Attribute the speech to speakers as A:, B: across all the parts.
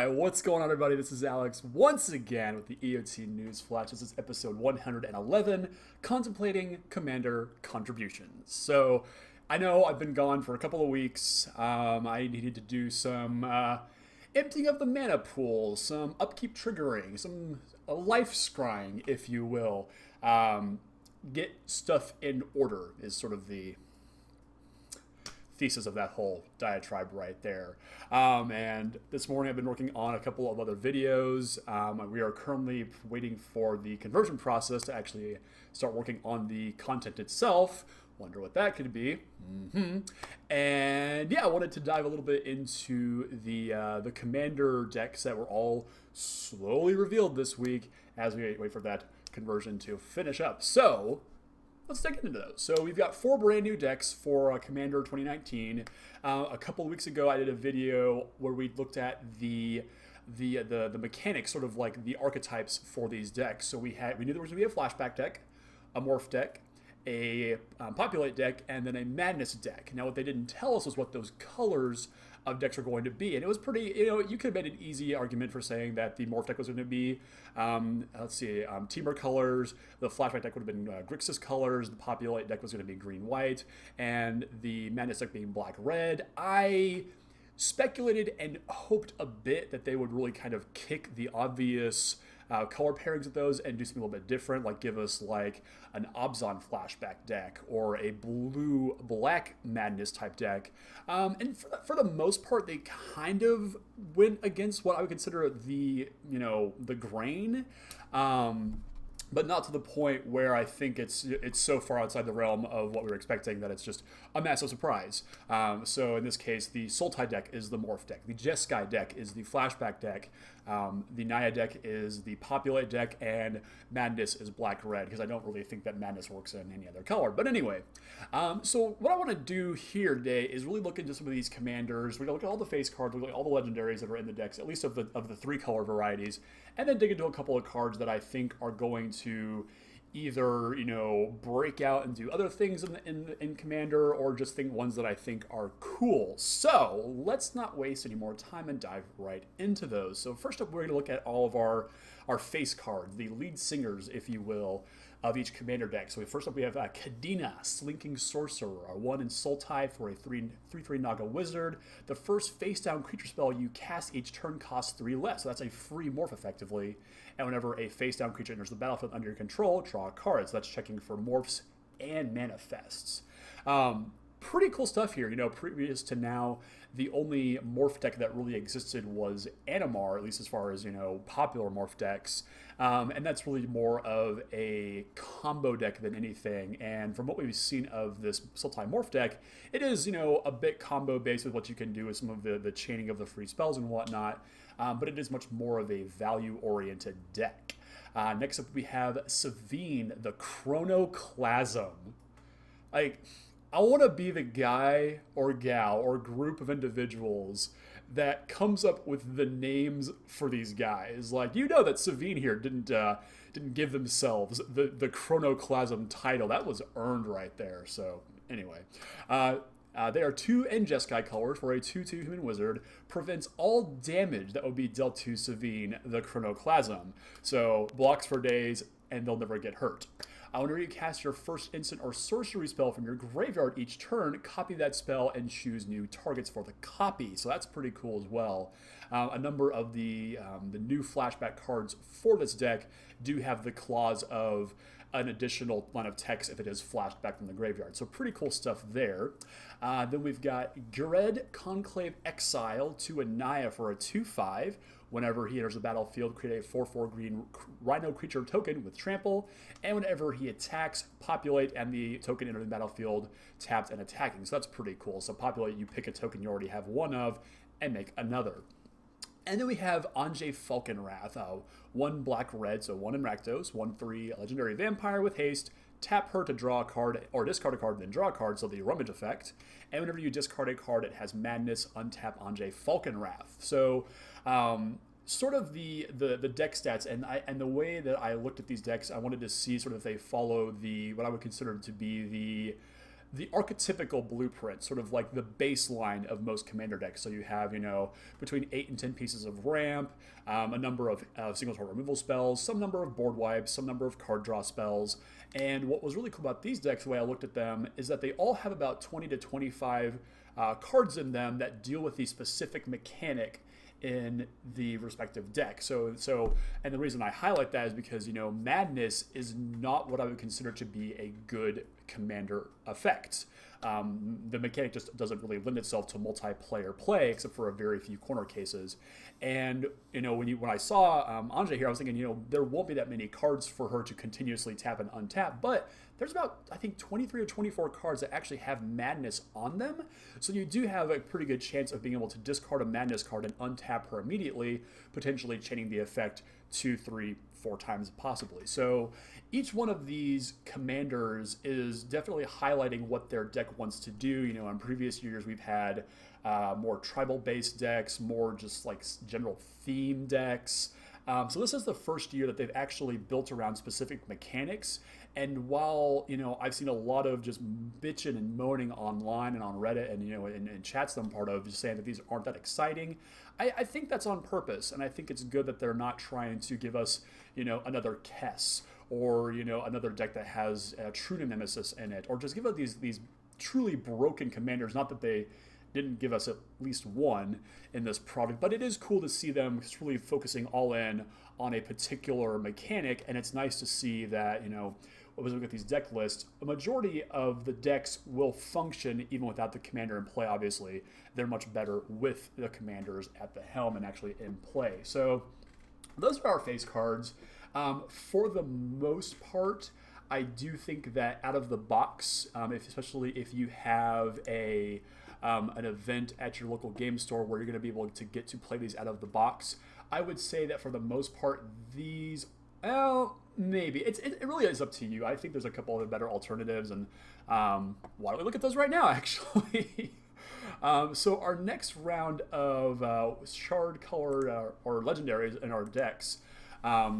A: Alright, what's going on, everybody? This is Alex once again with the EOT News Flash. This is episode 111, Contemplating Commander Contributions. So, I know I've been gone for a couple of weeks. I needed to do some emptying of the mana pool, some upkeep triggering, some life scrying, if you will. Get stuff in order is sort of the thesis of that whole diatribe right there. And this morning I've been working on a couple of other videos. We are currently waiting for the conversion process to actually start working on the content itself. Wonder what that could be. And yeah, I wanted to dive a little bit into the commander decks that were all slowly revealed this week as we wait for that conversion to finish up. So let's dig into those. So we've got 4 brand new decks for Commander 2019. A couple of weeks ago, I did a video where we looked at the mechanics, sort of like the archetypes for these decks. So we knew there was going to be a flashback deck, a morph deck, a populate deck, and then a madness deck. Now, what they didn't tell us was what those colors of decks are going to be, and it was pretty, you could have made an easy argument for saying that the morph deck was going to be, Temur colors, the flashback deck would have been Grixis colors, the populate deck was going to be green-white, and the madness deck being black-red. I speculated and hoped a bit that they would really kind of kick the obvious color pairings of those and do something a little bit different, like give us like an Obzon flashback deck or a blue-black madness type deck. And for the most part, they kind of went against what I would consider the grain. But not to the point where I think it's so far outside the realm of what we were expecting that it's just a massive surprise. So in this case, the Sultai deck is the Morph deck. The Jeskai deck is the Flashback deck. The Naya deck is the Populate deck, and Madness is black-red, because I don't really think that Madness works in any other color. But anyway, so what I want to do here today is really look into some of these commanders. We're going to look at all the face cards, we're going to look at all the legendaries that are in the decks, at least of the 3-color varieties, and then dig into a couple of cards that I think are going to either break out and do other things in Commander, or just ones that I think are cool. So let's not waste any more time and dive right into those. So first up, we're going to look at all of our face cards, the lead singers, if you will, of each Commander deck. So first up, we have Kadena, Slinking Sorcerer, a 1 in Sultai for a 3/3 Naga Wizard. The first face-down creature spell you cast each turn costs 3 less, so that's a free morph effectively. And whenever a face-down creature enters the battlefield under your control, draw a card. So that's checking for morphs and manifests. Pretty cool stuff here. Previous to now, the only morph deck that really existed was Animar, at least as far as, popular morph decks. And that's really more of a combo deck than anything. And from what we've seen of this Sultai morph deck, it is, a bit combo based with what you can do with some of the chaining of the free spells and whatnot. But it is much more of a value-oriented deck. Next up, we have Savine, the Chronoclasm. I want to be the guy or gal or group of individuals that comes up with the names for these guys. That Savine here didn't give themselves the Chronoclasm title. That was earned right there. So anyway, they are 2 in Jeskai colors for a 2/2 human wizard. Prevents all damage that would be dealt to Savine, the Chronoclasm. So blocks for days and they'll never get hurt. Whenever you cast your first instant or sorcery spell from your graveyard each turn, copy that spell and choose new targets for the copy. So that's pretty cool as well. A number of the new flashback cards for this deck do have the clause of an additional line of text if it is flashed back from the graveyard. So pretty cool stuff there. Then we've got Gered, Conclave Exile, to Anaya for a 2/5. Whenever he enters the battlefield, create a 4/4 green Rhino creature token with trample, and whenever he attacks, populate, and the token enters the battlefield tapped and attacking. So that's pretty cool. So populate, you pick a token you already have one of, and make another. And then we have Anjay Falconwrath, 1 black-red, so 1 in Rakdos, 1/3 legendary vampire with haste. Tap her to draw a card, or discard a card, then draw a card, so the rummage effect. And whenever you discard a card, it has Madness, untap Anjay Falconwrath. So sort of the deck stats, and the way that I looked at these decks, I wanted to see sort of if they follow what I would consider to be the archetypical blueprint, sort of like the baseline of most commander decks. So you have, between 8 and 10 pieces of ramp, a number of single target removal spells, some number of board wipes, some number of card draw spells. And what was really cool about these decks, the way I looked at them, is that they all have about 20 to 25 cards in them that deal with the specific mechanic in the respective deck. And the reason I highlight that is because, Madness is not what I would consider to be a good commander effect. The mechanic just doesn't really lend itself to multiplayer play, except for a very few corner cases. And, when I saw Anja here, I was thinking, there won't be that many cards for her to continuously tap and untap, but there's about, I think, 23 or 24 cards that actually have Madness on them. So you do have a pretty good chance of being able to discard a Madness card and untap her immediately, potentially chaining the effect 2, 3, 4 times possibly. So each one of these commanders is definitely highlighting what their deck wants to do. In previous years, we've had more tribal-based decks, more just like general theme decks. So this is the first year that they've actually built around specific mechanics. And while, I've seen a lot of just bitching and moaning online and on Reddit and, in chats that I'm part of, just saying that these aren't that exciting, I think that's on purpose. And I think it's good that they're not trying to give us, another Kess or, another deck that has a true nemesis in it, or just give us these truly broken commanders. Not that they didn't give us at least one in this product, but it is cool to see them really focusing all in on a particular mechanic. And it's nice to see that, when we look at these deck lists, a majority of the decks will function even without the commander in play. Obviously, they're much better with the commanders at the helm and actually in play. So those are our face cards. For the most part, I do think that out of the box, especially if you have an event at your local game store where you're going to be able to get to play these out of the box, I would say that for the most part, these, maybe. It really is up to you. I think there's a couple of better alternatives, and why don't we look at those right now, actually? So our next round of shard color or legendaries in our decks,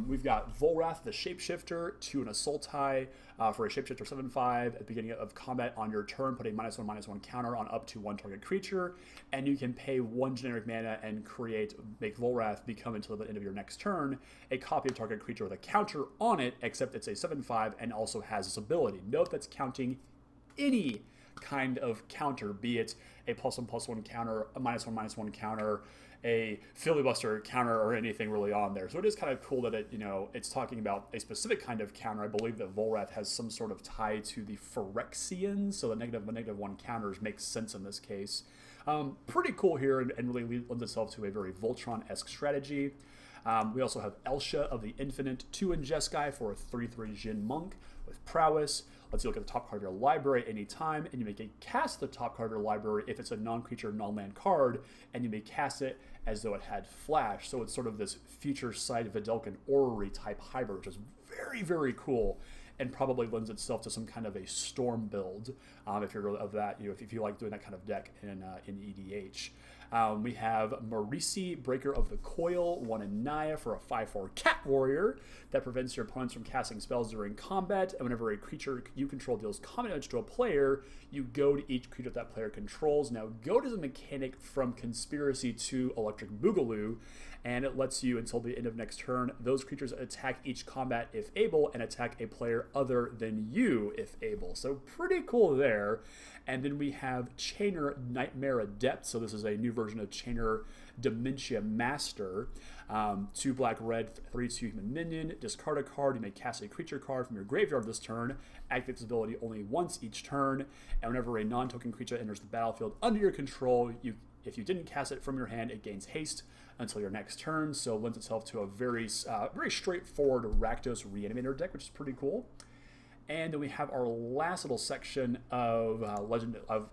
A: we've got Volrath the Shapeshifter, 2 and a Sultai for a Shapeshifter 7/5. At the beginning of combat on your turn, put a -1/-1 counter on up to 1 target creature, and you can pay 1 generic mana and make Volrath become until the end of your next turn a copy of target creature with a counter on it, except it's a 7/5 and also has this ability. Note that's counting any kind of counter, be it a +1/+1 counter, a -1/-1 counter, a filibuster counter, or anything really on there. So it is kind of cool that it's talking about a specific kind of counter. I believe that Volrath has some sort of tie to the Phyrexians, so the -1 counters makes sense in this case. Pretty cool here, and really lends itself to a very Voltron-esque strategy. We also have Elsha of the Infinite, 2 in Jeskai for a 3/3 Jin Monk with prowess. Lets you look at the top card of your library anytime, and you may cast the top card of your library if it's a non-creature, non-land card, and you may cast it as though it had flash. So it's sort of this future sight Videlkin Orrery type hybrid, which is very, very cool, and probably lends itself to some kind of a storm build if you're of that, if you like doing that kind of deck in EDH. We have Marisi, Breaker of the Coil, 1 in Naya for a 5/4 Cat Warrior that prevents your opponents from casting spells during combat. And whenever a creature you control deals combat damage to a player, you go to each creature that player controls. Now, goad is a mechanic from Conspiracy to Electric Boogaloo, and it lets you, until the end of next turn, those creatures attack each combat if able, and attack a player other than you if able. So pretty cool there. And then we have Chainer Nightmare Adept. So this is a new version of Chainer Dementia Master. 2 black-red, 3/2 human minion. Discard a card. You may cast a creature card from your graveyard this turn. Activate this ability only once each turn. And whenever a non-token creature enters the battlefield under your control, if you didn't cast it from your hand, it gains haste until your next turn. So it lends itself to a very straightforward Rakdos Reanimator deck, which is pretty cool. And then we have our last little section of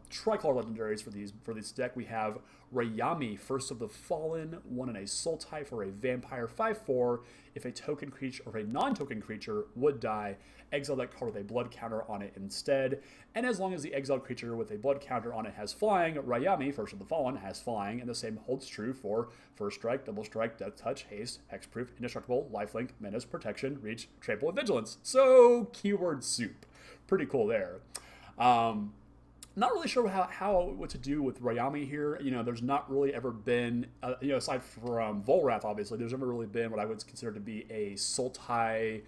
A: tricolor legendaries for this deck. We have Rayami, First of the Fallen, 1 in a Sultai for a vampire 5/4. If a token creature or a non-token creature would die, exile that card with a blood counter on it instead. And as long as the exiled creature with a blood counter on it has flying, Rayami, First of the Fallen, has flying, and the same holds true for First Strike, Double Strike, Death Touch, Haste, Hexproof, Indestructible, Lifelink, Menace, Protection, Reach, Trample, and Vigilance. So, keyword soup. Pretty cool there. Not really sure what to do with Rayami here. There's not really ever been, aside from Volrath, obviously, there's never really been what I would consider to be a Sultai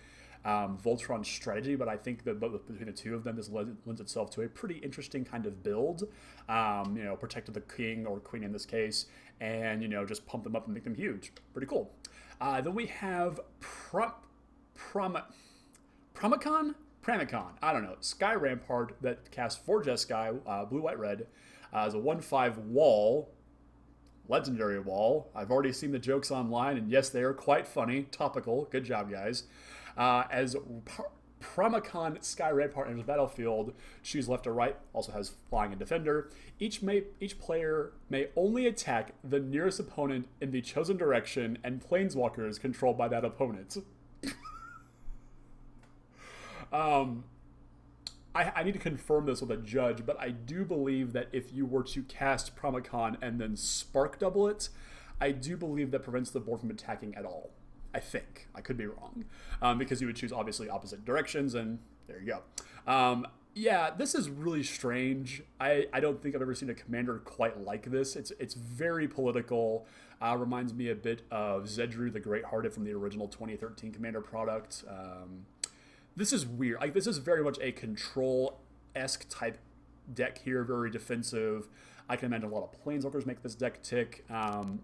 A: Voltron strategy, but I think that between the two of them, this lends itself to a pretty interesting kind of build. Protect the king or queen in this case, and just pump them up and make them huge. Pretty cool. Then we have Pramicon? Pramicon, I don't know. Sky Rampart that casts 4 Jeskai, blue, white, red, as a 1/5 wall, legendary wall. I've already seen the jokes online, and yes, they are quite funny. Topical. Good job, guys. As Pramicon Sky Rampart enters the battlefield, choose left or right, also has flying and defender. Each player may only attack the nearest opponent in the chosen direction and planeswalkers controlled by that opponent. I need to confirm this with a judge, but I do believe that if you were to cast Pramicon and then spark double it, I do believe that prevents the board from attacking at all. I think. I could be wrong. Because you would choose, obviously, opposite directions, and there you go. Yeah, this is really strange. I don't think I've ever seen a commander quite like this. It's very political. Reminds me a bit of Zedru the Great-Hearted from the original 2013 Commander product. This is weird. Like, this is very much a control-esque type deck here, very defensive. I can imagine a lot of planeswalkers make this deck tick.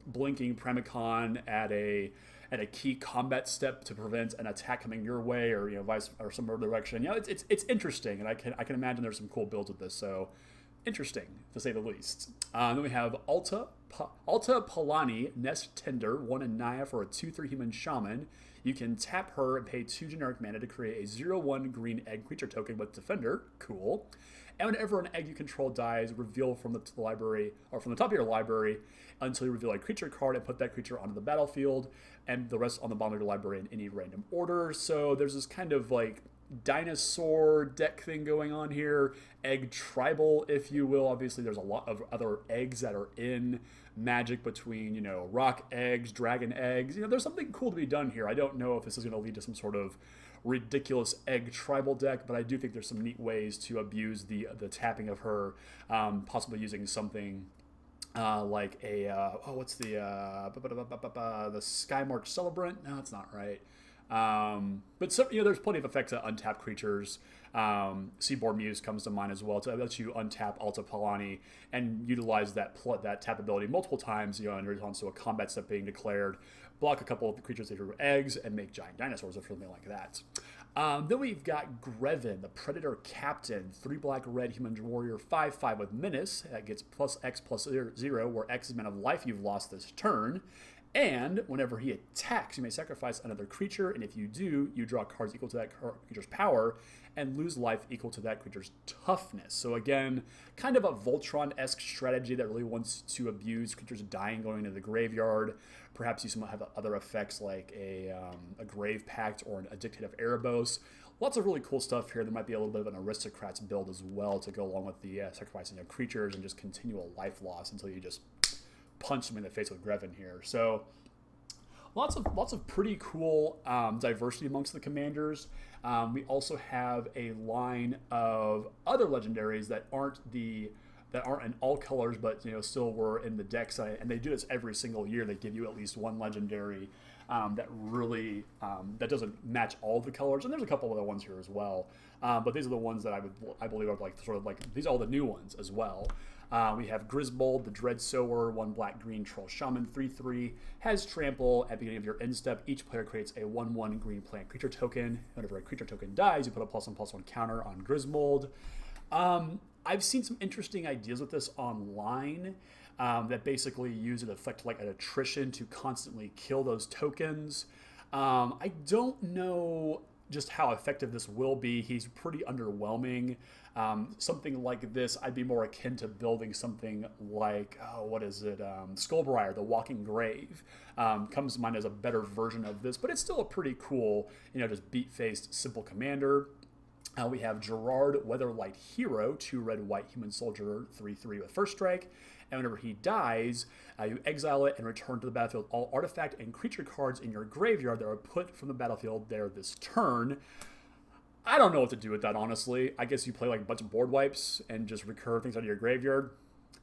A: Blinking Pramicon at a key combat step to prevent an attack coming your way, or vice or some other direction. It's interesting, and I can imagine there's some cool builds with this. So interesting to say the least. Then we have Alta Palani Nest Tender, 1 and Naya for a 2/3 human shaman. You can tap her and pay 2 generic mana to create a 0/1 green egg creature token with defender. Cool. And whenever an egg you control dies, reveal from the library or from the top of your library until you reveal a creature card and put that creature onto the battlefield, and the rest on the bottom of your library in any random order. So there's this kind of like dinosaur deck thing going on here, egg tribal, if you will. Obviously, there's a lot of other eggs that are in Magic between, rock eggs, dragon eggs. There's something cool to be done here. I don't know if this is going to lead to some sort of ridiculous egg tribal deck, but I do think there's some neat ways to abuse the tapping of her, possibly using something like a what's the Skymarch Celebrant? No, that's not right. But there's plenty of effects that untap creatures. Seaboard Muse comes to mind as well to let you untap Alta Palani and utilize that tap ability multiple times, in response to a combat step being declared, block a couple of the creatures that are eggs, and make giant dinosaurs or something like that. Then we've got Grevin, the Predator Captain, 3 black red human warrior, 5/5 with Menace. That gets +X/+0, where X is the amount of life you've lost this turn. And whenever he attacks, you may sacrifice another creature, and if you do, you draw cards equal to that creature's power and lose life equal to that creature's toughness. So again, kind of a Voltron-esque strategy that really wants to abuse creatures dying going into the graveyard. Perhaps you might have other effects like a Grave Pact or a Dictate of Erebos. Lots of really cool stuff here. There might be a little bit of an Aristocrats build as well to go along with the sacrificing of creatures and just continual life loss until you just punch him in the face with Grevin here. So lots of pretty cool diversity amongst the commanders. We also have a line of other legendaries that aren't in all colors, but still were in the decks. And they do this every single year. They give you at least one legendary that really that doesn't match all the colors. And there's a couple other ones here as well. But these are the ones that I believe are these are all the new ones as well. We have Grisbold, the Dread Sower, 1 black-green Troll Shaman, 3/3, has Trample. At the beginning of your end step, each player creates a 1/1 green plant creature token. Whenever a creature token dies, you put a +1/+1 counter on Grisbold. I've seen some interesting ideas with this online that basically use an effect like an attrition to constantly kill those tokens. I don't know just how effective this will be. He's pretty underwhelming. Something like this, I'd be more akin to building something like, Skullbriar, the Walking Grave. Comes to mind as a better version of this, but it's still a pretty cool, just beat-faced, simple commander. We have Gerard, Weatherlight Hero, 2 red-white human soldier, 3/3 with first strike. And whenever he dies, you exile it and return to the battlefield all artifact and creature cards in your graveyard that are put from the battlefield there this turn. I don't know what to do with that, honestly. I guess you play like a bunch of board wipes and just recur things out of your graveyard.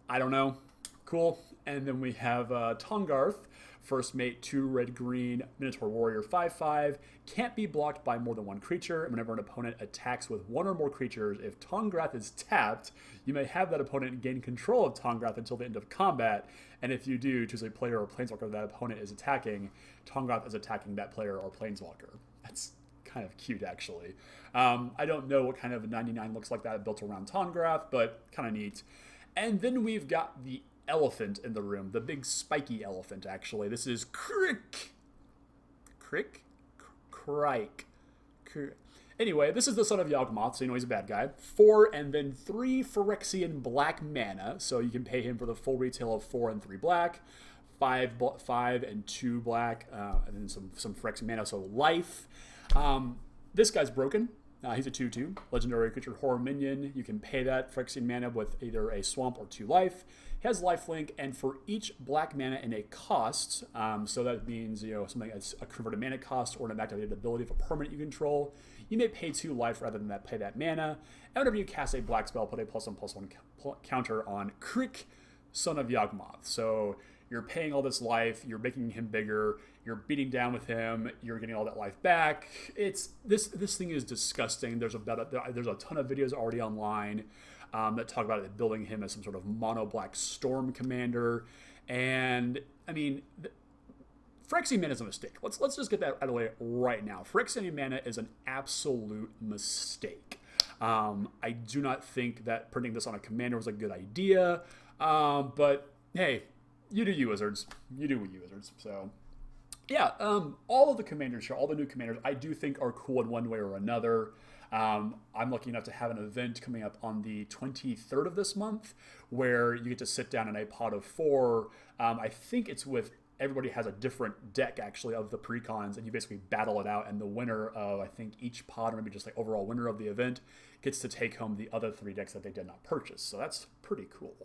A: I don't know. Cool. And then we have Tongarth, first mate, 2 red-green, Minotaur Warrior, 5/5. Can't be blocked by more than one creature. And whenever an opponent attacks with one or more creatures, if Tongarth is tapped, you may have that opponent gain control of Tongarth until the end of combat. And if you do, choose a player or planeswalker that opponent is attacking. Tongarth is attacking that player or planeswalker. That's kind of cute, actually. I don't know what kind of 99 looks like that built around Tongarth, but kind of neat. And then we've got the elephant in the room, the big spiky elephant, actually. This is Crick. Anyway, this is the son of Yawgmoth, so you know he's a bad guy. 4 and then 3 Phyrexian black mana, so you can pay him for the full retail of 4 and 3 black. 5 and 2 black, and then some Phyrexian mana, so life. This guy's broken. He's a 2/2 legendary creature horror minion. You can pay that Phyrexian mana with either a swamp or 2 life. He has lifelink, and for each black mana in a cost, so that means something that's a converted mana cost or an activated ability of a permanent you control, you may pay 2 life rather than pay that mana. And whenever you cast a black spell, put a +1/+1 counter on Crick, son of Yawgmoth. So you're paying all this life, you're making him bigger, you're beating down with him, you're getting all that life back. This thing is disgusting. There's a ton of videos already online that talk about it, building him as some sort of mono black storm commander. And I mean, Phyrexian mana is a mistake. Let's just get that out of the way right now. Phyrexian mana is an absolute mistake. I do not think that printing this on a commander was a good idea. But hey, you do you, Wizards. You do you, Wizards. So yeah, all of the commanders here, all the new commanders, I do think are cool in one way or another. I'm lucky enough to have an event coming up on the 23rd of this month where you get to sit down in a pod of 4. I think it's with everybody has a different deck, actually, of the precons, and you basically battle it out, and the winner of, I think, each pod, or maybe just like overall winner of the event, gets to take home the other 3 decks that they did not purchase. So that's pretty cool.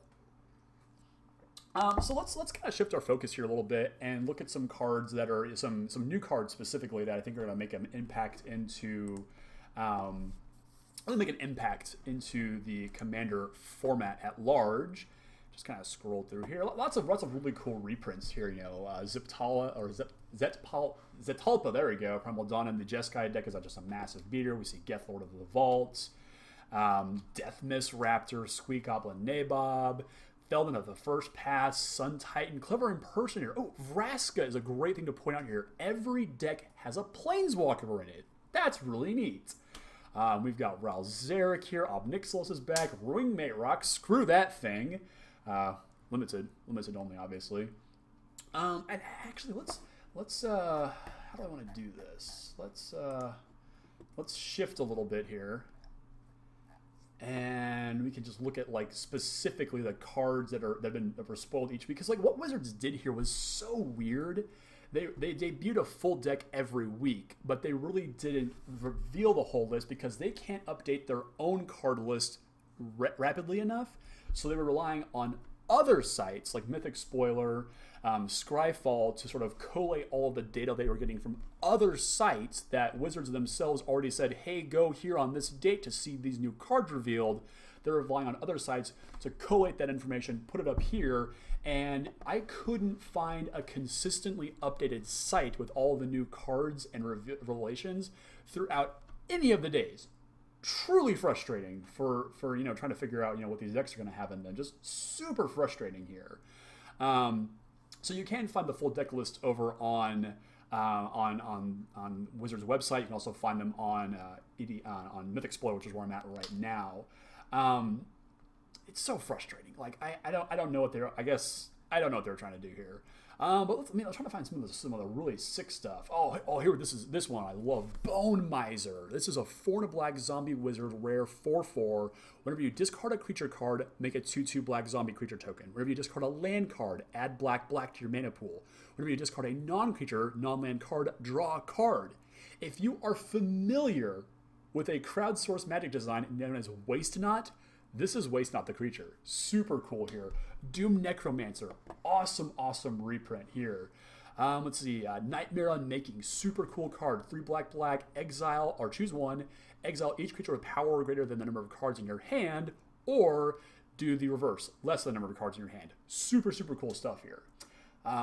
A: So let's kind of shift our focus here a little bit and look at some cards that are some new cards specifically that I think are going to make an impact into the Commander format at large. Just kind of scroll through here. Lots of really cool reprints here. Zetalpa. There we go. Primal Dawn and the Jeskai deck is just a massive beater. We see Geth, Lord of the Vault, Death Mist Raptor, Squeak Goblin Nabob, Feldon of the First Pass, Sun Titan, Clever Impersonator. Oh, Vraska is a great thing to point out here. Every deck has a Planeswalker in it. That's really neat. We've got Ral Zarek here. Obnixilos is back. Ringmate Rock. Screw that thing. Limited only, obviously. And actually, let's how do I want to do this? Let's shift a little bit here. And we can just look at specifically the cards that were spoiled each week. Because what Wizards did here was so weird. They debuted a full deck every week, but they really didn't reveal the whole list because they can't update their own card list rapidly enough. So they were relying on other sites like Mythic Spoiler, Scryfall to sort of collate all of the data they were getting from other sites that Wizards themselves already said, hey, go here on this date to see these new cards revealed. They're relying on other sites to collate that information, put it up here, and I couldn't find a consistently updated site with all the new cards and revelations throughout any of the days. Truly frustrating for trying to figure out what these decks are going to have in them. Just super frustrating here. So you can find the full deck list over on Wizards' website. You can also find them on Mythic Explorer, which is where I'm at right now. It's so frustrating. I don't know what they're. I guess I don't know what they're trying to do here. But I'm trying to find some of the really sick stuff. Oh, here, this one I love. Bone Miser. This is a 4 and a black zombie wizard, rare 4/4. Whenever you discard a creature card, make a 2/2 black zombie creature token. Whenever you discard a land card, add black to your mana pool. Whenever you discard a non-creature, non-land card, draw a card. If you are familiar with a crowdsourced magic design known as Waste Not, this is Waste Not the creature. Super cool here. Doom Necromancer. Awesome reprint here. Let's see. Nightmare Unmaking. Super cool card. 3 black, black. Exile, or choose one. Exile each creature with power greater than the number of cards in your hand, or do the reverse, less than the number of cards in your hand. Super, super cool stuff here.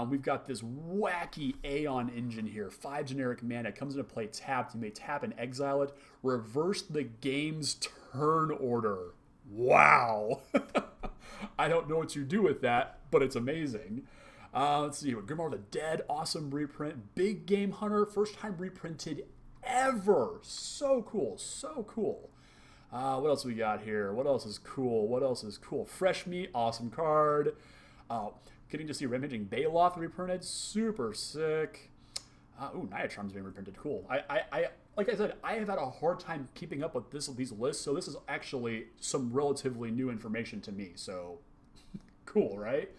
A: We've got this wacky Aeon engine here. 5 generic mana. Comes into play tapped. You may tap and exile it. Reverse the game's turn order. Wow. I don't know what you do with that, but it's amazing. Let's see. Grimoire of the Dead. Awesome reprint. Big Game Hunter. First time reprinted ever. So cool. So cool. What else we got here? What else is cool? What else is cool? Fresh Meat. Awesome card. Getting to see Rampaging Baloth reprinted. Super sick. Niatron's being reprinted. Cool. I like I said, I have had a hard time keeping up with these lists, so this is actually some relatively new information to me. So cool, right?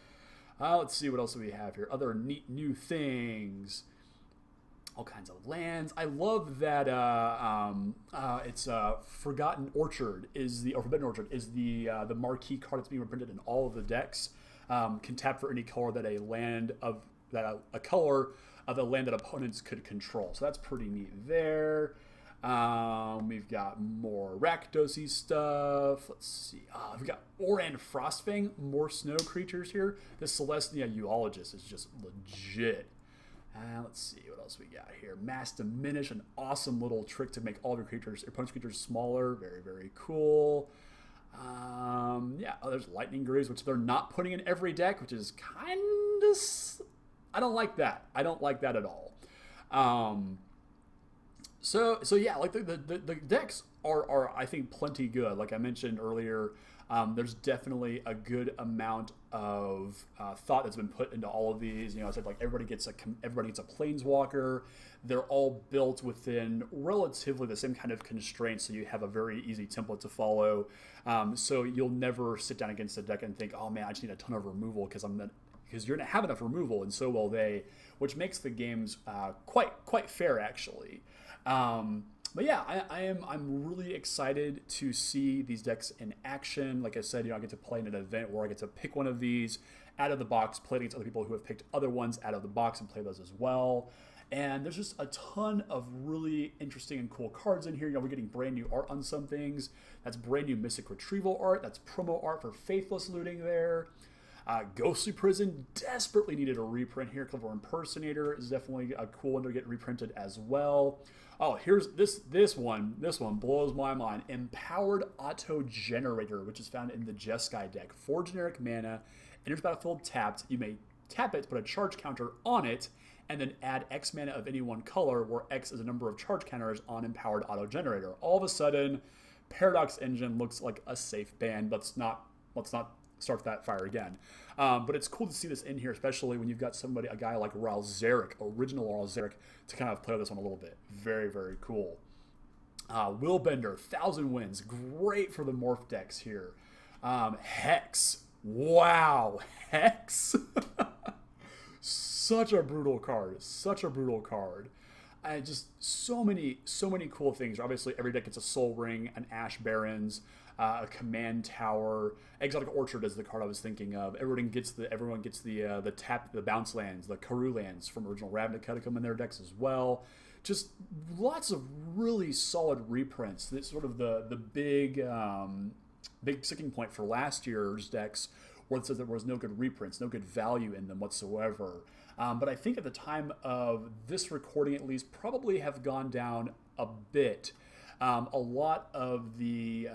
A: Let's see what else do we have here. Other neat new things. All kinds of lands. I love that it's Forgotten Orchard is the or Forbidden Orchard is the marquee card that's being reprinted in all of the decks. Can tap for any color that a color of a land that opponents could control. So that's pretty neat there. We've got more Rakdos-y stuff. Let's see. We've got Oran Frostfang, more snow creatures here. This Celestia Eulogist is just legit. Let's see what else we got here. Mass Diminish, an awesome little trick to make all of your opponent's creatures smaller. Very, very cool. There's Lightning Greaves, which they're not putting in every deck, which is kind of... I don't like that. I don't like that at all. So yeah, like the decks are I think plenty good. Like I mentioned earlier, there's definitely a good amount of thought that's been put into all of these. You know, I said like everybody gets a planeswalker. They're all built within relatively the same kind of constraints, so you have a very easy template to follow. So you'll never sit down against a deck and think, oh man, I just need a ton of removal because you're gonna have enough removal, and so will they, which makes the games quite fair actually. But yeah, I'm really excited to see these decks in action. Like I said, I get to play in an event where I get to pick one of these out of the box, play against other people who have picked other ones out of the box and play those as well. And there's just a ton of really interesting and cool cards in here. We're getting brand new art on some things. That's brand new Mystic Retrieval art. That's promo art for Faithless Looting there. Ghostly Prison desperately needed a reprint here. Clever Impersonator is definitely a cool one to get reprinted as well. Oh, here's this one. This one blows my mind. Empowered Auto Generator, which is found in the Jeskai deck. 4 generic mana, enters battlefield tapped. You may tap it, put a charge counter on it, and then add X mana of any one color, where X is a number of charge counters on Empowered Auto Generator. All of a sudden, Paradox Engine looks like a safe ban. Let's not start that fire again. But it's cool to see this in here, especially when you've got a guy like Ral Zarek, original Ral Zarek, to kind of play this one a little bit. Very, very cool. Willbender, 1,000 Winds, great for the morph decks here. Hex, wow, Hex. Such a brutal card. Just so many cool things. Obviously, every deck gets a Soul Ring, an Ash Barrens, a Command Tower. Exotic Orchard is the card I was thinking of. Everyone gets the bounce lands, the Karoo lands from original Ravnica come in their decks as well. Just lots of really solid reprints. This sort of the big sticking point for last year's decks, where it says there was no good reprints, no good value in them whatsoever. But I think at the time of this recording, at least, probably have gone down a bit. A lot of the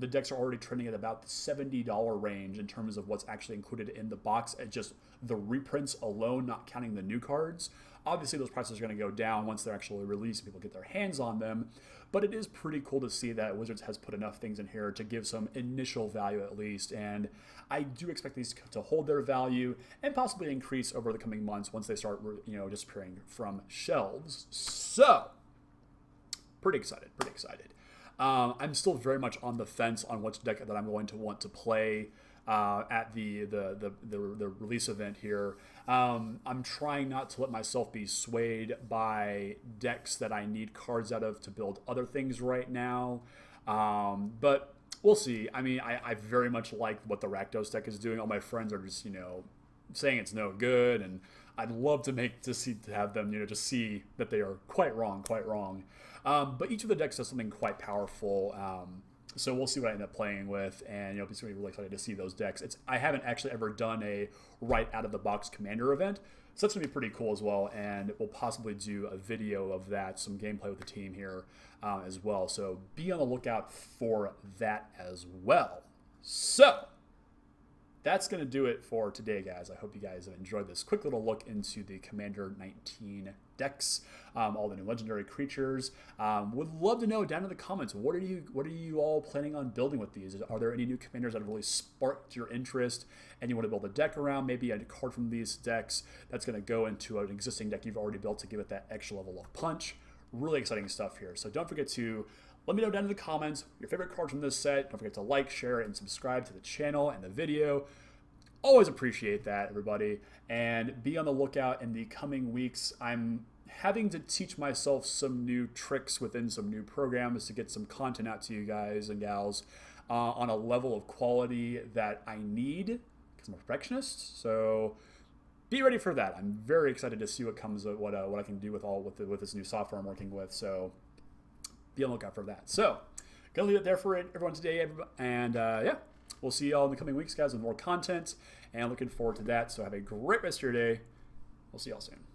A: decks are already trending at about the $70 range in terms of what's actually included in the box, at just the reprints alone, not counting the new cards. Obviously, those prices are going to go down once they're actually released and people get their hands on them. But it is pretty cool to see that Wizards has put enough things in here to give some initial value at least. And I do expect these to hold their value and possibly increase over the coming months once they start, disappearing from shelves. So, pretty excited. I'm still very much on the fence on which deck that I'm going to want to play at the release event here. I'm trying not to let myself be swayed by decks that I need cards out of to build other things right now. But we'll see. I mean, I very much like what the Rakdos deck is doing. All my friends are just, saying it's no good, and I'd love to have them, just see that they are quite wrong. But each of the decks does something quite powerful. So we'll see what I end up playing with, and be really excited to see those decks. I haven't actually ever done a right out of the box commander event, so that's gonna be pretty cool as well. And we'll possibly do a video of that, some gameplay with the team here as well. So be on the lookout for that as well. So that's going to do it for today, guys. I hope you guys have enjoyed this quick little look into the Commander 19 decks, all the new legendary creatures. Would love to know down in the comments, what are you all planning on building with these? Are there any new commanders that have really sparked your interest and you want to build a deck around? Maybe a card from these decks that's going to go into an existing deck you've already built to give it that extra level of punch. Really exciting stuff here. So don't forget to let me know down in the comments your favorite cards from this set. Don't forget to like, share, and subscribe to the channel and the video. Always appreciate that, everybody. And be on the lookout in the coming weeks. I'm having to teach myself some new tricks within some new programs to get some content out to you guys and gals on a level of quality that I need because I'm a perfectionist. So be ready for that. I'm very excited to see what comes of what I can do with this new software I'm working with. So be on the lookout for that. So, gonna leave it there for everyone today, and yeah, we'll see y'all in the coming weeks, guys, with more content, and looking forward to that. So have a great rest of your day. We'll see y'all soon.